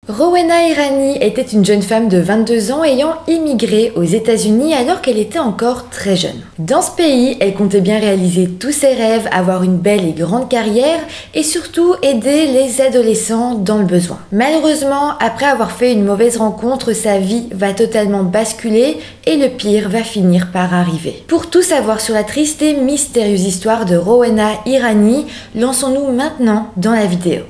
Rowena Irani était une jeune femme de 22 ans ayant immigré aux États-Unis alors qu'elle était encore très jeune. Dans ce pays, elle comptait bien réaliser tous ses rêves, avoir une belle et grande carrière et surtout aider les adolescents dans le besoin. Malheureusement, après avoir fait une mauvaise rencontre, sa vie va totalement basculer et le pire va finir par arriver. Pour tout savoir sur la triste et mystérieuse histoire de Rowena Irani, lançons-nous maintenant dans la vidéo.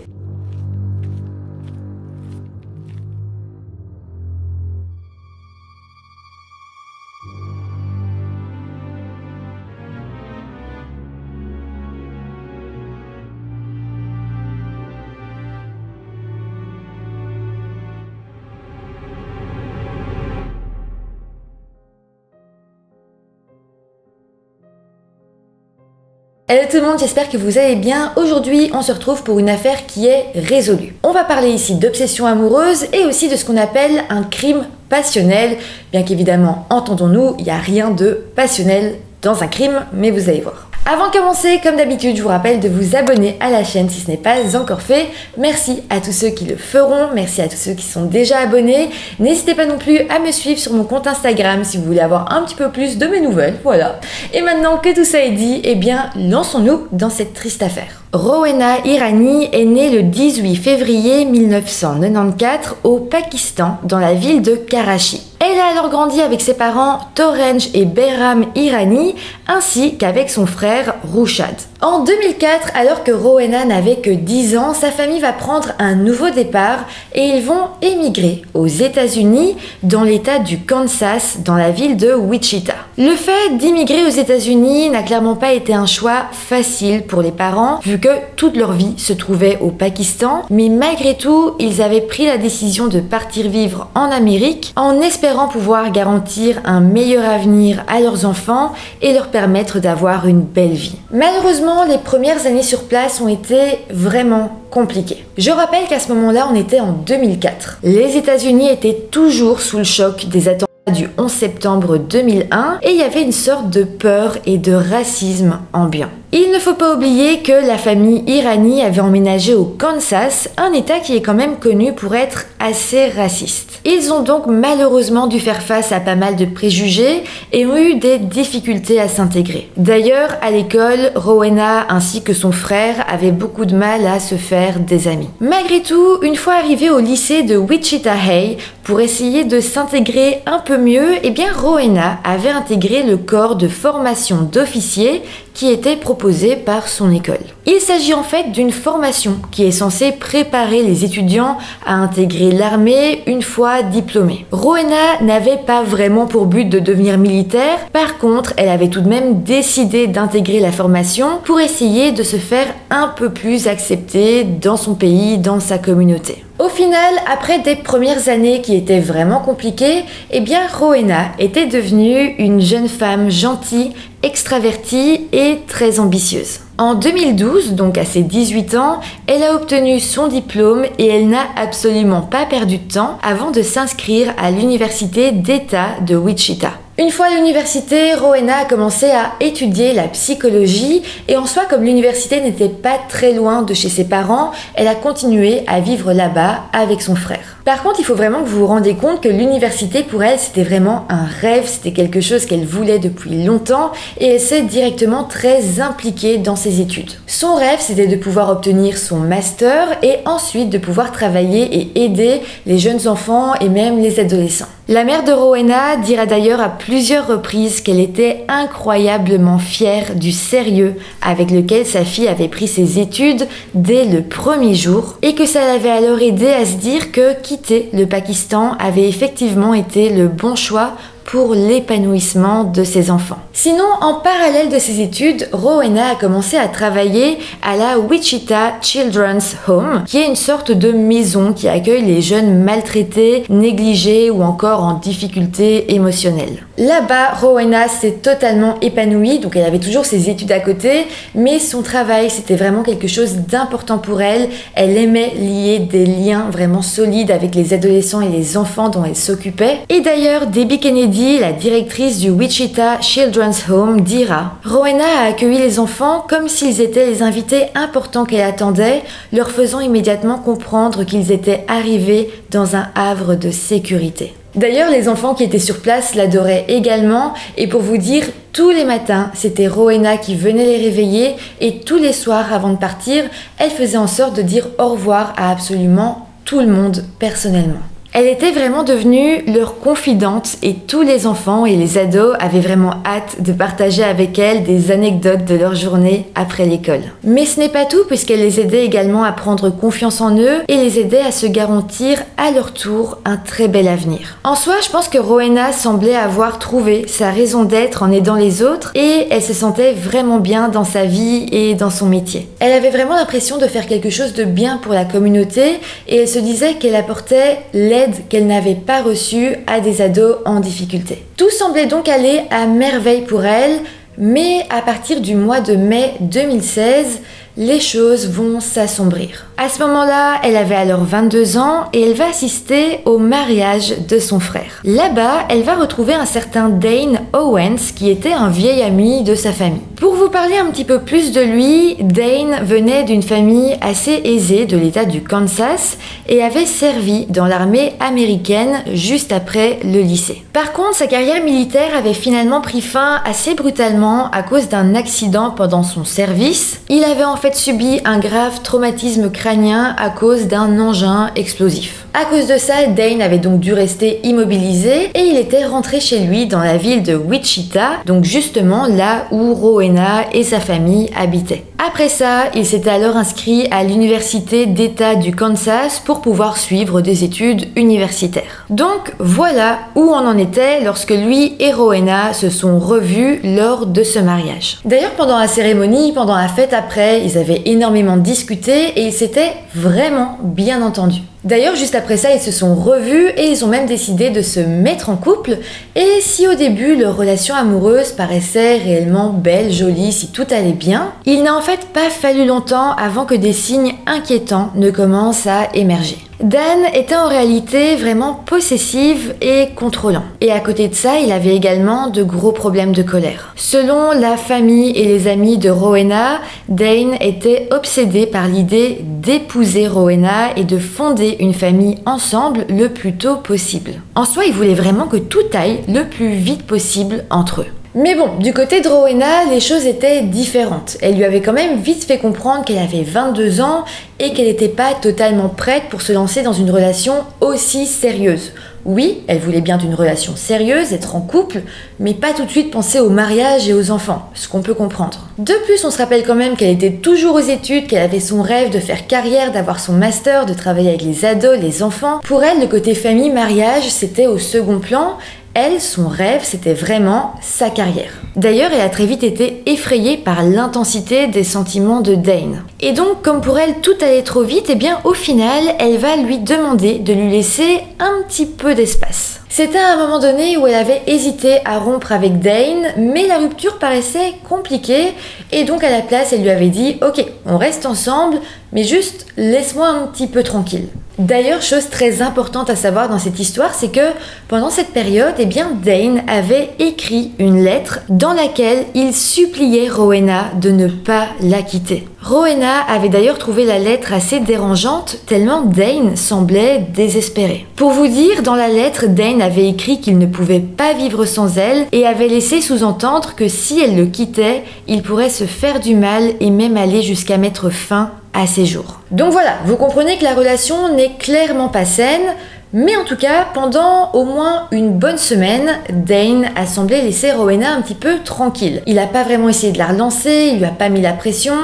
Hello tout le monde, j'espère que vous allez bien. Aujourd'hui, on se retrouve pour une affaire qui est résolue. On va parler ici d'obsession amoureuse et aussi de ce qu'on appelle un crime passionnel. Bien qu'évidemment, entendons-nous, il n'y a rien de passionnel dans un crime, mais vous allez voir. Avant de commencer, comme d'habitude, je vous rappelle de vous abonner à la chaîne si ce n'est pas encore fait. Merci à tous ceux qui le feront, merci à tous ceux qui sont déjà abonnés. N'hésitez pas non plus à me suivre sur mon compte Instagram si vous voulez avoir un petit peu plus de mes nouvelles, voilà. Et maintenant que tout ça est dit, eh bien, lançons-nous dans cette triste affaire. Rowena Irani est née le 18 février 1994 au Pakistan, dans la ville de Karachi. Elle a alors grandi avec ses parents Torenj et Behram Irani, ainsi qu'avec son frère Rushad. En 2004, alors que Rowena n'avait que 10 ans, sa famille va prendre un nouveau départ et ils vont émigrer aux États-Unis, dans l'état du Kansas, dans la ville de Wichita. Le fait d'immigrer aux États-Unis n'a clairement pas été un choix facile pour les parents, vu que toute leur vie se trouvait au Pakistan, mais malgré tout, ils avaient pris la décision de partir vivre en Amérique en espérant pouvoir garantir un meilleur avenir à leurs enfants et leur permettre d'avoir une belle vie. Malheureusement, les premières années sur place ont été vraiment compliquées. Je rappelle qu'à ce moment-là, on était en 2004. Les États-Unis étaient toujours sous le choc des attentats du 11 septembre 2001 et il y avait une sorte de peur et de racisme ambiant. Il ne faut pas oublier que la famille Irani avait emménagé au Kansas, un état qui est quand même connu pour être assez raciste. Ils ont donc malheureusement dû faire face à pas mal de préjugés et ont eu des difficultés à s'intégrer. D'ailleurs, à l'école, Rowena ainsi que son frère avaient beaucoup de mal à se faire des amis. Malgré tout, une fois arrivée au lycée de Wichita High, pour essayer de s'intégrer un peu mieux, eh bien Rowena avait intégré le corps de formation d'officier qui était proposé par son école. Il s'agit en fait d'une formation qui est censée préparer les étudiants à intégrer l'armée une fois diplômés. Rowena n'avait pas vraiment pour but de devenir militaire, par contre elle avait tout de même décidé d'intégrer la formation pour essayer de se faire un peu plus accepter dans son pays, dans sa communauté. Au final, après des premières années qui étaient vraiment compliquées, eh bien Rowena était devenue une jeune femme gentille, extravertie et très ambitieuse. En 2012, donc à ses 18 ans, elle a obtenu son diplôme et elle n'a absolument pas perdu de temps avant de s'inscrire à l'université d'État de Wichita. Une fois à l'université, Rowena a commencé à étudier la psychologie et en soi, comme l'université n'était pas très loin de chez ses parents, elle a continué à vivre là-bas avec son frère. Par contre, il faut vraiment que vous vous rendiez compte que l'université pour elle, c'était vraiment un rêve, c'était quelque chose qu'elle voulait depuis longtemps et elle s'est directement très impliquée dans ses études. Son rêve, c'était de pouvoir obtenir son master et ensuite de pouvoir travailler et aider les jeunes enfants et même les adolescents. La mère de Rowena dira d'ailleurs à plusieurs reprises qu'elle était incroyablement fière du sérieux avec lequel sa fille avait pris ses études dès le premier jour et que ça l'avait alors aidé à se dire que quitter le Pakistan avait effectivement été le bon choix pour l'épanouissement de ses enfants. Sinon, en parallèle de ses études, Rowena a commencé à travailler à la Wichita Children's Home, qui est une sorte de maison qui accueille les jeunes maltraités, négligés ou encore en difficulté émotionnelle. Là-bas, Rowena s'est totalement épanouie, donc elle avait toujours ses études à côté, mais son travail, c'était vraiment quelque chose d'important pour elle. Elle aimait lier des liens vraiment solides avec les adolescents et les enfants dont elle s'occupait. Et d'ailleurs, Debbie Kennedy Judy, la directrice du Wichita Children's Home, dira « Rowena a accueilli les enfants comme s'ils étaient les invités importants qu'elle attendait, leur faisant immédiatement comprendre qu'ils étaient arrivés dans un havre de sécurité. » D'ailleurs, les enfants qui étaient sur place l'adoraient également, et pour vous dire, tous les matins, c'était Rowena qui venait les réveiller, et tous les soirs avant de partir, elle faisait en sorte de dire au revoir à absolument tout le monde personnellement. Elle était vraiment devenue leur confidente et tous les enfants et les ados avaient vraiment hâte de partager avec elle des anecdotes de leur journée après l'école. Mais ce n'est pas tout puisqu'elle les aidait également à prendre confiance en eux et les aidait à se garantir à leur tour un très bel avenir. En soi, je pense que Rowena semblait avoir trouvé sa raison d'être en aidant les autres et elle se sentait vraiment bien dans sa vie et dans son métier. Elle avait vraiment l'impression de faire quelque chose de bien pour la communauté et elle se disait qu'elle apportait l'aide qu'elle n'avait pas reçue à des ados en difficulté. Tout semblait donc aller à merveille pour elle, mais à partir du mois de mai 2016, les choses vont s'assombrir. À ce moment-là, elle avait alors 22 ans et elle va assister au mariage de son frère. Là-bas, elle va retrouver un certain Dane Owens qui était un vieil ami de sa famille. Pour vous parler un petit peu plus de lui, Dane venait d'une famille assez aisée de l'état du Kansas et avait servi dans l'armée américaine juste après le lycée. Par contre, sa carrière militaire avait finalement pris fin assez brutalement à cause d'un accident pendant son service. Il avait en fait subi un grave traumatisme crânien à cause d'un engin explosif. À cause de ça, Dane avait donc dû rester immobilisé et il était rentré chez lui dans la ville de Wichita, donc justement là où Rowena et sa famille habitaient. Après ça, il s'était alors inscrit à l'université d'État du Kansas pour pouvoir suivre des études universitaires. Donc voilà où on en était lorsque lui et Rowena se sont revus lors de ce mariage. D'ailleurs, pendant la cérémonie, pendant la fête après, ils avaient énormément discuté et ils s'étaient vraiment bien entendus. D'ailleurs, juste après ça, ils se sont revus et ils ont même décidé de se mettre en couple. Et si au début, leur relation amoureuse paraissait réellement belle, jolie, si tout allait bien, il n'a en fait pas fallu longtemps avant que des signes inquiétants ne commencent à émerger. Dan était en réalité vraiment possessif et contrôlant. Et à côté de ça, il avait également de gros problèmes de colère. Selon la famille et les amis de Rowena, Dane était obsédé par l'idée d'épouser Rowena et de fonder une famille ensemble le plus tôt possible. En soi, il voulait vraiment que tout aille le plus vite possible entre eux. Mais bon, du côté de Rowena, les choses étaient différentes. Elle lui avait quand même vite fait comprendre qu'elle avait 22 ans et qu'elle n'était pas totalement prête pour se lancer dans une relation aussi sérieuse. Oui, elle voulait bien d'une relation sérieuse, être en couple, mais pas tout de suite penser au mariage et aux enfants, ce qu'on peut comprendre. De plus, on se rappelle quand même qu'elle était toujours aux études, qu'elle avait son rêve de faire carrière, d'avoir son master, de travailler avec les ados, les enfants. Pour elle, le côté famille, mariage, c'était au second plan. Elle, son rêve, c'était vraiment sa carrière. D'ailleurs, elle a très vite été effrayée par l'intensité des sentiments de Dane. Et donc, comme pour elle, tout allait trop vite, et bien au final, elle va lui demander de lui laisser un petit peu d'espace. C'était à un moment donné où elle avait hésité à rompre avec Dane, mais la rupture paraissait compliquée, et donc à la place, elle lui avait dit « Ok, on reste ensemble, mais juste laisse-moi un petit peu tranquille ». D'ailleurs, chose très importante à savoir dans cette histoire, c'est que pendant cette période, eh bien, Dane avait écrit une lettre dans laquelle il suppliait Rowena de ne pas la quitter. Rowena avait d'ailleurs trouvé la lettre assez dérangeante, tellement Dane semblait désespéré. Pour vous dire, dans la lettre, Dane avait écrit qu'il ne pouvait pas vivre sans elle et avait laissé sous-entendre que si elle le quittait, il pourrait se faire du mal et même aller jusqu'à mettre fin à ses jours. Donc voilà, vous comprenez que la relation n'est clairement pas saine, mais en tout cas, pendant au moins une bonne semaine, Dane a semblé laisser Rowena un petit peu tranquille. Il n'a pas vraiment essayé de la relancer, il lui a pas mis la pression,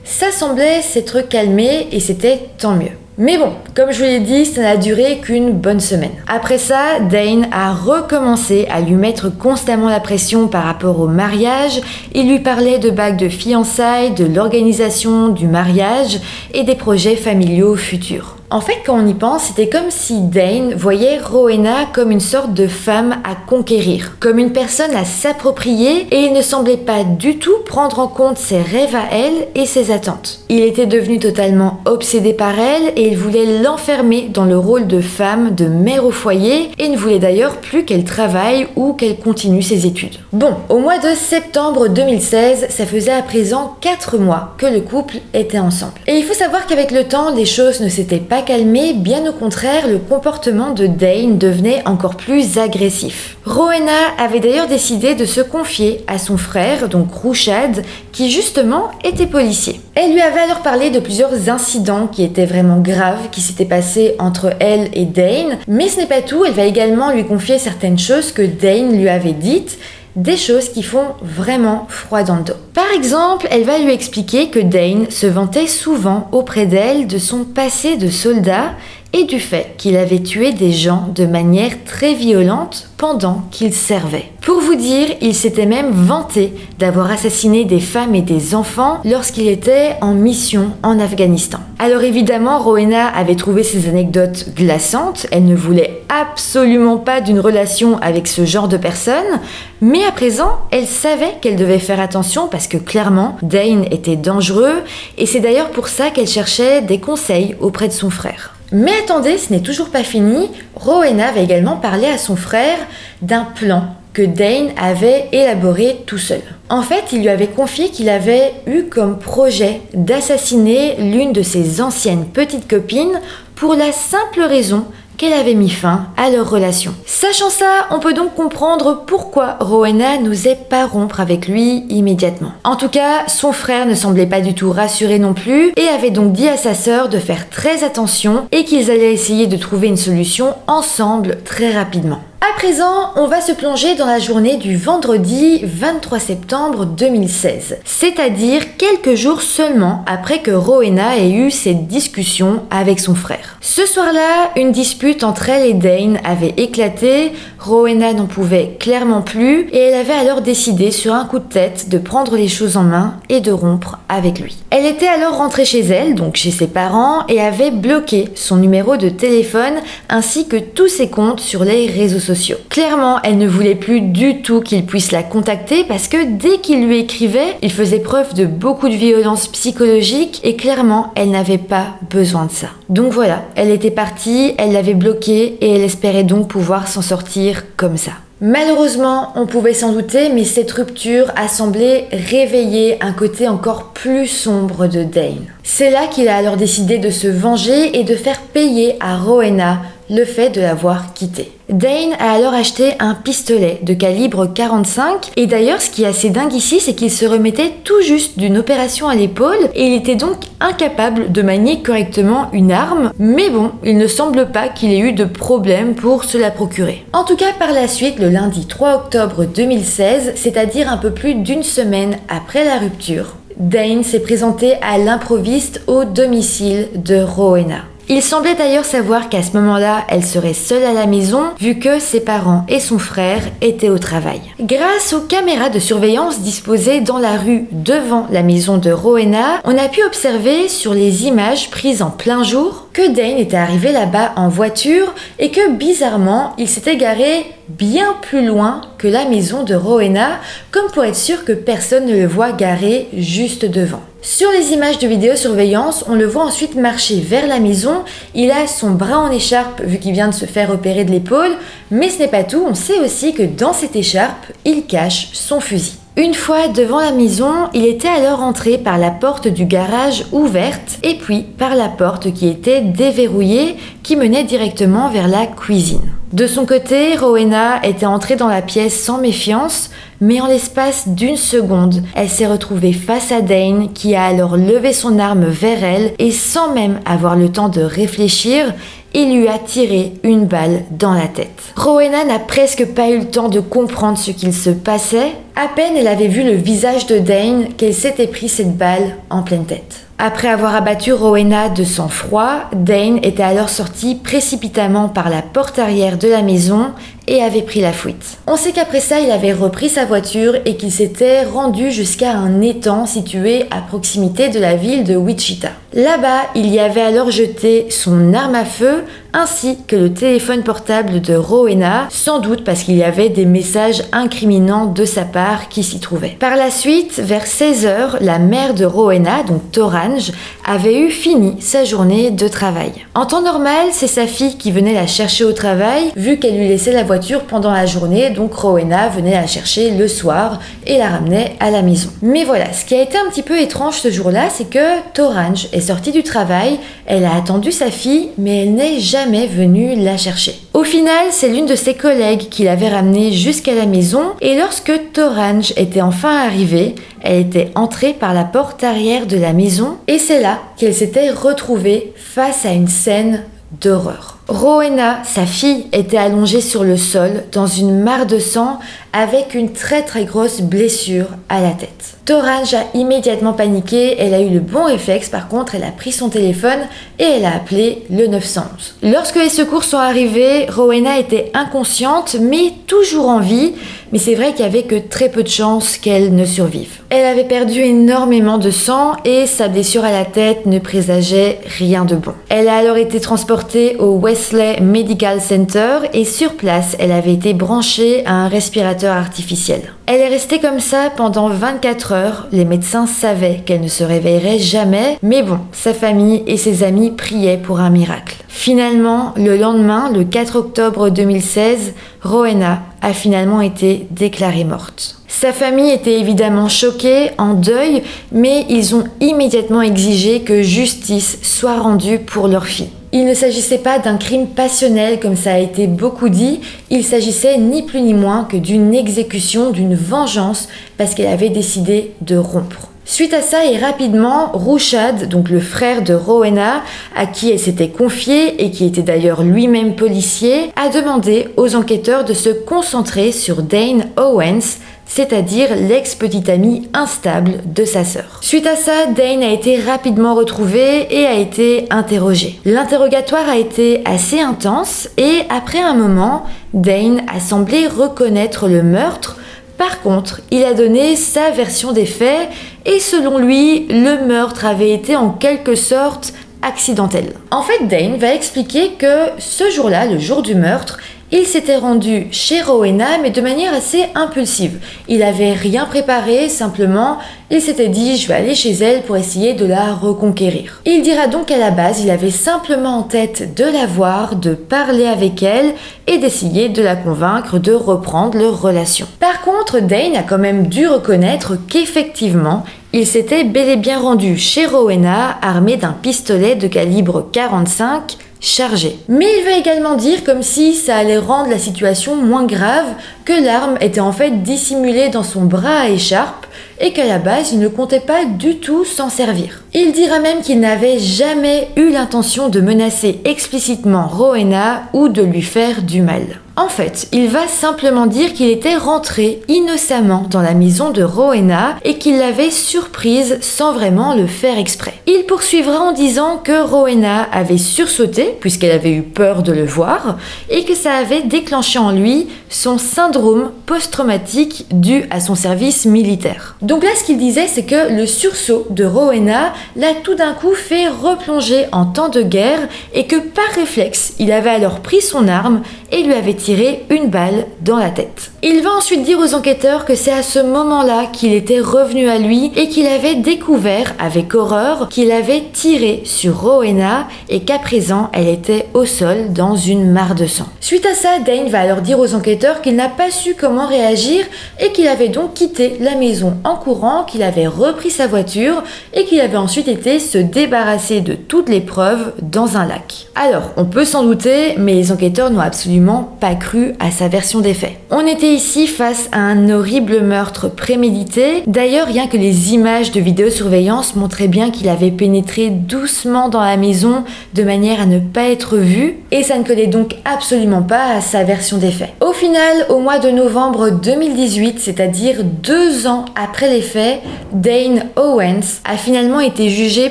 ça semblait s'être calmé et c'était tant mieux. Mais bon, comme je vous l'ai dit, ça n'a duré qu'une bonne semaine. Après ça, Dane a recommencé à lui mettre constamment la pression par rapport au mariage. Il lui parlait de bagues de fiançailles, de l'organisation du mariage et des projets familiaux futurs. En fait, quand on y pense, c'était comme si Dane voyait Rowena comme une sorte de femme à conquérir, comme une personne à s'approprier, et il ne semblait pas du tout prendre en compte ses rêves à elle et ses attentes. Il était devenu totalement obsédé par elle et il voulait l'enfermer dans le rôle de femme, de mère au foyer, et ne voulait d'ailleurs plus qu'elle travaille ou qu'elle continue ses études. Bon, au mois de septembre 2016, ça faisait à présent 4 mois que le couple était ensemble. Et il faut savoir qu'avec le temps, les choses ne s'étaient pas calmées, bien au contraire, le comportement de Dane devenait encore plus agressif. Rowena avait d'ailleurs décidé de se confier à son frère, donc Rouchad, qui justement était policier. Elle lui avait alors parlé de plusieurs incidents qui étaient vraiment graves, qui s'étaient passés entre elle et Dane, mais ce n'est pas tout, elle va également lui confier certaines choses que Dane lui avait dites, des choses qui font vraiment froid dans le dos. Par exemple, elle va lui expliquer que Dane se vantait souvent auprès d'elle de son passé de soldat et du fait qu'il avait tué des gens de manière très violente pendant qu'il servait. Pour vous dire, il s'était même vanté d'avoir assassiné des femmes et des enfants lorsqu'il était en mission en Afghanistan. Alors évidemment, Rowena avait trouvé ces anecdotes glaçantes, elle ne voulait absolument pas d'une relation avec ce genre de personne, mais à présent, elle savait qu'elle devait faire attention parce que clairement, Dane était dangereux et c'est d'ailleurs pour ça qu'elle cherchait des conseils auprès de son frère. Mais attendez, ce n'est toujours pas fini. Rowena va également parler à son frère d'un plan que Dane avait élaboré tout seul. En fait, il lui avait confié qu'il avait eu comme projet d'assassiner l'une de ses anciennes petites copines pour la simple raison qu'elle avait mis fin à leur relation. Sachant ça, on peut donc comprendre pourquoi Rowena n'osait pas rompre avec lui immédiatement. En tout cas, son frère ne semblait pas du tout rassuré non plus et avait donc dit à sa sœur de faire très attention et qu'ils allaient essayer de trouver une solution ensemble très rapidement. À présent, on va se plonger dans la journée du vendredi 23 septembre 2016, c'est-à-dire quelques jours seulement après que Rowena ait eu cette discussion avec son frère. Ce soir-là, une dispute entre elle et Dane avait éclaté, Rowena n'en pouvait clairement plus et elle avait alors décidé sur un coup de tête de prendre les choses en main et de rompre avec lui. Elle était alors rentrée chez elle, donc chez ses parents, et avait bloqué son numéro de téléphone ainsi que tous ses comptes sur les réseaux sociaux. Clairement, elle ne voulait plus du tout qu'il puisse la contacter parce que dès qu'il lui écrivait, il faisait preuve de beaucoup de violence psychologique et clairement, elle n'avait pas besoin de ça. Donc voilà, elle était partie, elle l'avait bloqué et elle espérait donc pouvoir s'en sortir comme ça. Malheureusement, on pouvait s'en douter, mais cette rupture a semblé réveiller un côté encore plus sombre de Dane. C'est là qu'il a alors décidé de se venger et de faire payer à Rowena le fait de l'avoir quittée. Dane a alors acheté un pistolet de calibre 45 et d'ailleurs ce qui est assez dingue ici c'est qu'il se remettait tout juste d'une opération à l'épaule et il était donc incapable de manier correctement une arme, mais bon, il ne semble pas qu'il ait eu de problème pour se la procurer. En tout cas par la suite, le lundi 3 octobre 2016, c'est-à-dire un peu plus d'une semaine après la rupture, Dane s'est présenté à l'improviste au domicile de Rowena. Il semblait d'ailleurs savoir qu'à ce moment-là, elle serait seule à la maison vu que ses parents et son frère étaient au travail. Grâce aux caméras de surveillance disposées dans la rue devant la maison de Rowena, on a pu observer sur les images prises en plein jour que Dane était arrivé là-bas en voiture et que bizarrement, il s'était garé bien plus loin que la maison de Rowena, comme pour être sûr que personne ne le voit garé juste devant. Sur les images de vidéosurveillance, on le voit ensuite marcher vers la maison. Il a son bras en écharpe vu qu'il vient de se faire opérer de l'épaule, mais ce n'est pas tout, on sait aussi que dans cette écharpe, il cache son fusil. Une fois devant la maison, il était alors entré par la porte du garage ouverte et puis par la porte qui était déverrouillée qui menait directement vers la cuisine. De son côté, Rowena était entrée dans la pièce sans méfiance, mais en l'espace d'une seconde, elle s'est retrouvée face à Dane qui a alors levé son arme vers elle et sans même avoir le temps de réfléchir, il lui a tiré une balle dans la tête. Rowena n'a presque pas eu le temps de comprendre ce qu'il se passait À peine elle avait vu le visage de Dane qu'elle s'était pris cette balle en pleine tête. Après avoir abattu Rowena de sang-froid, Dane était alors sorti précipitamment par la porte arrière de la maison et avait pris la fuite. On sait qu'après ça, il avait repris sa voiture et qu'il s'était rendu jusqu'à un étang situé à proximité de la ville de Wichita. Là-bas, il y avait alors jeté son arme à feu ainsi que le téléphone portable de Rowena, sans doute parce qu'il y avait des messages incriminants de sa part qui s'y trouvaient. Par la suite, vers 16h, la mère de Rowena, donc Torange, avait eu fini sa journée de travail. En temps normal, c'est sa fille qui venait la chercher au travail, vu qu'elle lui laissait la voiture pendant la journée, donc Rowena venait la chercher le soir et la ramenait à la maison. Mais voilà, ce qui a été un petit peu étrange ce jour-là, c'est que Torange est sortie du travail, elle a attendu sa fille, mais elle n'est jamais venue la chercher. Au final, c'est l'une de ses collègues qui l'avait ramenée jusqu'à la maison, et lorsque Torange était enfin arrivée, elle était entrée par la porte arrière de la maison, et c'est là qu'elle s'était retrouvée face à une scène d'horreur. Rowena, sa fille, était allongée sur le sol dans une mare de sang avec une très grosse blessure à la tête. Torange a immédiatement paniqué, elle a eu le bon réflexe, par contre elle a pris son téléphone et elle a appelé le 911. Lorsque les secours sont arrivés, Rowena était inconsciente mais toujours en vie, mais c'est vrai qu'il n'y avait que très peu de chances qu'elle ne survive. Elle avait perdu énormément de sang et sa blessure à la tête ne présageait rien de bon. Elle a alors été transportée au Wesley Medical Center et sur place, elle avait été branchée à un respirateur artificiel. Elle est restée comme ça pendant 24 heures. Les médecins savaient qu'elle ne se réveillerait jamais, mais bon, sa famille et ses amis priaient pour un miracle. Finalement, le lendemain, le 4 octobre 2016, Rowena a finalement été déclarée morte. Sa famille était évidemment choquée, en deuil, mais ils ont immédiatement exigé que justice soit rendue pour leur fille. Il ne s'agissait pas d'un crime passionnel comme ça a été beaucoup dit, il s'agissait ni plus ni moins que d'une exécution, d'une vengeance parce qu'elle avait décidé de rompre. Suite à ça et rapidement, Rouchad, donc le frère de Rowena, à qui elle s'était confiée et qui était d'ailleurs lui-même policier, a demandé aux enquêteurs de se concentrer sur Dane Owens, c'est-à-dire l'ex-petite amie instable de sa sœur. Suite à ça, Dane a été rapidement retrouvée et a été interrogée. L'interrogatoire a été assez intense et après un moment, Dane a semblé reconnaître le meurtre. Par contre, il a donné sa version des faits et selon lui, le meurtre avait été en quelque sorte accidentel. En fait, Dane va expliquer que ce jour-là, le jour du meurtre, il s'était rendu chez Rowena, mais de manière assez impulsive. Il n'avait rien préparé, simplement, il s'était dit « je vais aller chez elle pour essayer de la reconquérir ». Il dira donc qu'à la base, il avait simplement en tête de la voir, de parler avec elle et d'essayer de la convaincre de reprendre leur relation. Par contre, Dane a quand même dû reconnaître qu'effectivement, il s'était bel et bien rendu chez Rowena armé d'un pistolet de calibre 45 chargé. Mais il va également dire, comme si ça allait rendre la situation moins grave, que l'arme était en fait dissimulée dans son bras à écharpe et qu'à la base il ne comptait pas du tout s'en servir. Il dira même qu'il n'avait jamais eu l'intention de menacer explicitement Rowena ou de lui faire du mal. En fait, il va simplement dire qu'il était rentré innocemment dans la maison de Rowena et qu'il l'avait surprise sans vraiment le faire exprès. Il poursuivra en disant que Rowena avait sursauté puisqu'elle avait eu peur de le voir et que ça avait déclenché en lui son syndrome post-traumatique dû à son service militaire. Donc là, ce qu'il disait, c'est que le sursaut de Rowena l'a tout d'un coup fait replonger en temps de guerre et que par réflexe, il avait alors pris son arme et lui avait tiré une balle dans la tête. Il va ensuite dire aux enquêteurs que c'est à ce moment-là qu'il était revenu à lui et qu'il avait découvert avec horreur qu'il avait tiré sur Rowena et qu'à présent elle était au sol dans une mare de sang. Suite à ça, Dane va alors dire aux enquêteurs qu'il n'a pas su comment réagir et qu'il avait donc quitté la maison en courant, qu'il avait repris sa voiture et qu'il avait ensuite ensuite été se débarrasser de toutes les preuves dans un lac. Alors, on peut s'en douter, mais les enquêteurs n'ont absolument pas cru à sa version des faits. On était ici face à un horrible meurtre prémédité. D'ailleurs, rien que les images de vidéosurveillance montraient bien qu'il avait pénétré doucement dans la maison de manière à ne pas être vu, et ça ne collait donc absolument pas à sa version des faits. Au final, au mois de novembre 2018, c'est-à-dire 2 ans après les faits, Dane Owens a finalement été jugé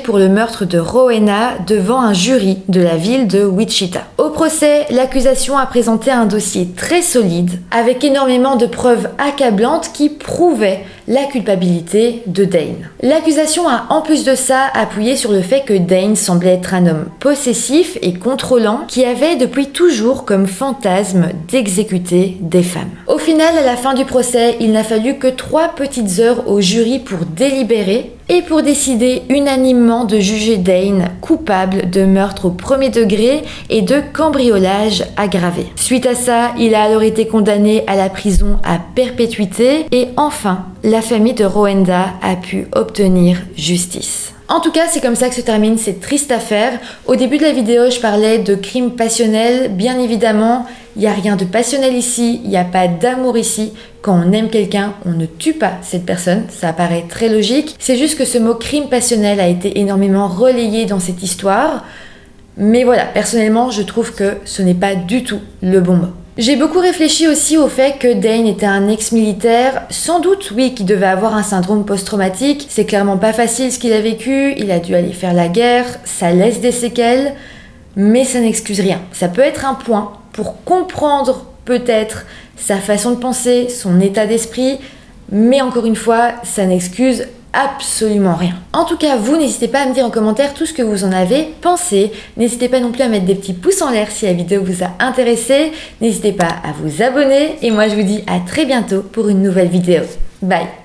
pour le meurtre de Rowena devant un jury de la ville de Wichita. Au procès, l'accusation a présenté un dossier très solide, avec énormément de preuves accablantes qui prouvaient la culpabilité de Dane. L'accusation a en plus de ça appuyé sur le fait que Dane semblait être un homme possessif et contrôlant qui avait depuis toujours comme fantasme d'exécuter des femmes. Au final, à la fin du procès, il n'a fallu que 3 petites heures au jury pour délibérer et pour décider unanimement de juger Dane coupable de meurtre au premier degré et de cambriolage aggravé. Suite à ça, il a alors été condamné à la prison à perpétuité et enfin, la famille de Rowena a pu obtenir justice. En tout cas, c'est comme ça que se termine cette triste affaire. Au début de la vidéo, je parlais de crime passionnel. Bien évidemment, il n'y a rien de passionnel ici, il n'y a pas d'amour ici. Quand on aime quelqu'un, on ne tue pas cette personne, ça paraît très logique. C'est juste que ce mot crime passionnel a été énormément relayé dans cette histoire. Mais voilà, personnellement, je trouve que ce n'est pas du tout le bon mot. J'ai beaucoup réfléchi aussi au fait que Dane était un ex-militaire, sans doute oui qu'il devait avoir un syndrome post-traumatique, c'est clairement pas facile ce qu'il a vécu, il a dû aller faire la guerre, ça laisse des séquelles, mais ça n'excuse rien. Ça peut être un point pour comprendre peut-être sa façon de penser, son état d'esprit, mais encore une fois, ça n'excuse absolument rien. En tout cas, vous, n'hésitez pas à me dire en commentaire tout ce que vous en avez pensé. N'hésitez pas non plus à mettre des petits pouces en l'air si la vidéo vous a intéressé. N'hésitez pas à vous abonner. Et moi, je vous dis à très bientôt pour une nouvelle vidéo. Bye!